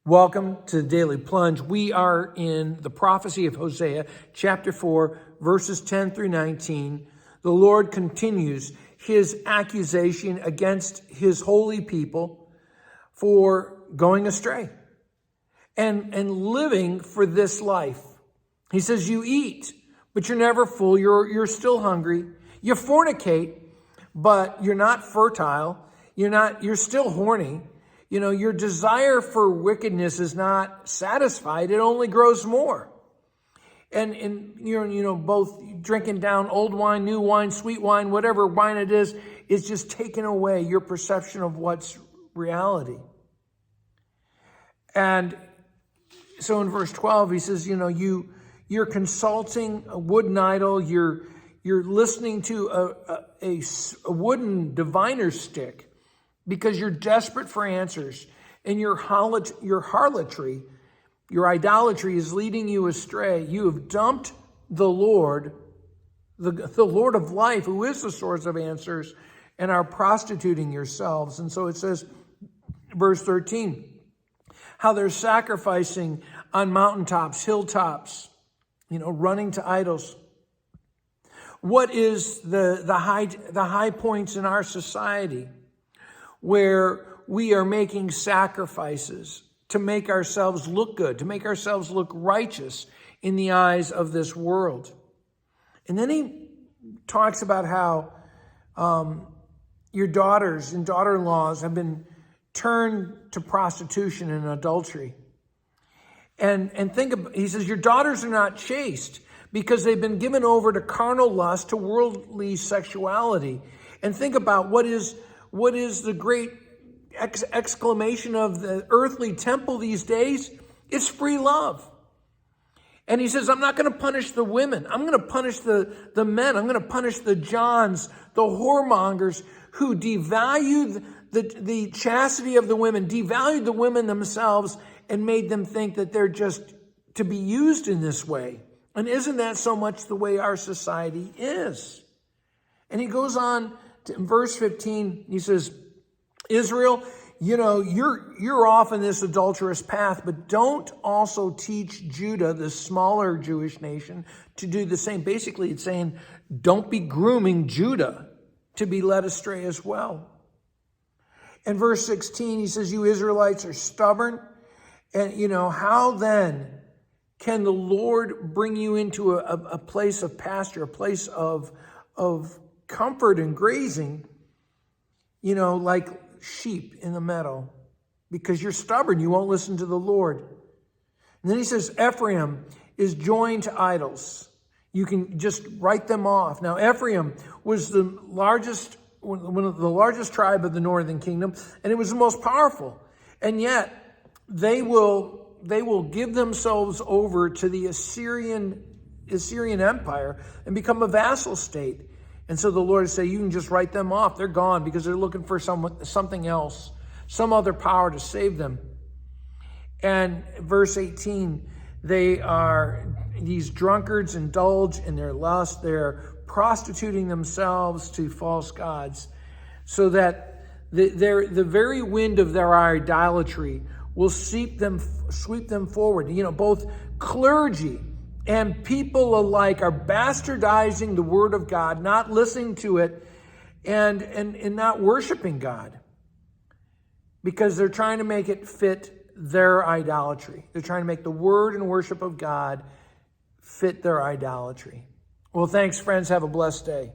Welcome to the Daily Plunge. We are in the prophecy of Hosea, chapter 4, verses 10 through 19. The Lord continues his accusation against his holy people for going astray and living for this life. He says, you eat, but you're never full. You're still hungry. You fornicate, but you're not fertile. You're still horny. You know, your desire for wickedness is not satisfied. It only grows more. And you're both drinking down old wine, new wine, sweet wine, whatever wine it is just taking away your perception of what's reality. And so in verse 12, he says, you're consulting a wooden idol. You're listening to a wooden diviner's stick, because you're desperate for answers, and your harlotry, your idolatry is leading you astray. You have dumped the Lord, the Lord of life, who is the source of answers, and are prostituting yourselves. And so it says, verse 13, how they're sacrificing on mountaintops, hilltops, running to idols. What is the high points in our society where we are making sacrifices to make ourselves look good, to make ourselves look righteous in the eyes of this world? And then he talks about how your daughters and daughter-in-laws have been turned to prostitution and adultery. And he says, your daughters are not chaste because they've been given over to carnal lust, to worldly sexuality. And think about what is the great exclamation of the earthly temple these days? It's free love. And he says, I'm not going to punish the women. I'm going to punish the men. I'm going to punish the Johns, the whoremongers who devalued the chastity of the women, devalued the women themselves, and made them think that they're just to be used in this way. And isn't that so much the way our society is? And he goes on in verse 15, he says, Israel, you're off in this adulterous path, but don't also teach Judah, the smaller Jewish nation, to do the same. Basically, it's saying, don't be grooming Judah to be led astray as well. In verse 16, he says, you Israelites are stubborn. And, how then can the Lord bring you into a place of pasture, a place of comfort and grazing, like sheep in the meadow, because you're stubborn. You won't listen to the Lord. And then he says, Ephraim is joined to idols. You can just write them off. Now, Ephraim was one of the largest tribe of the northern kingdom, and it was the most powerful. And yet they will give themselves over to the Assyrian Empire and become a vassal state. And so the Lord said, you can just write them off. They're gone because they're looking for something else, some other power to save them. And verse 18, these drunkards indulge in their lust. They're prostituting themselves to false gods, so that the very wind of their idolatry will sweep them forward. Both clergy and people alike are bastardizing the word of God, not listening to it, and not worshiping God, because they're trying to make it fit their idolatry. They're trying to make the word and worship of God fit their idolatry. Well, thanks, friends. Have a blessed day.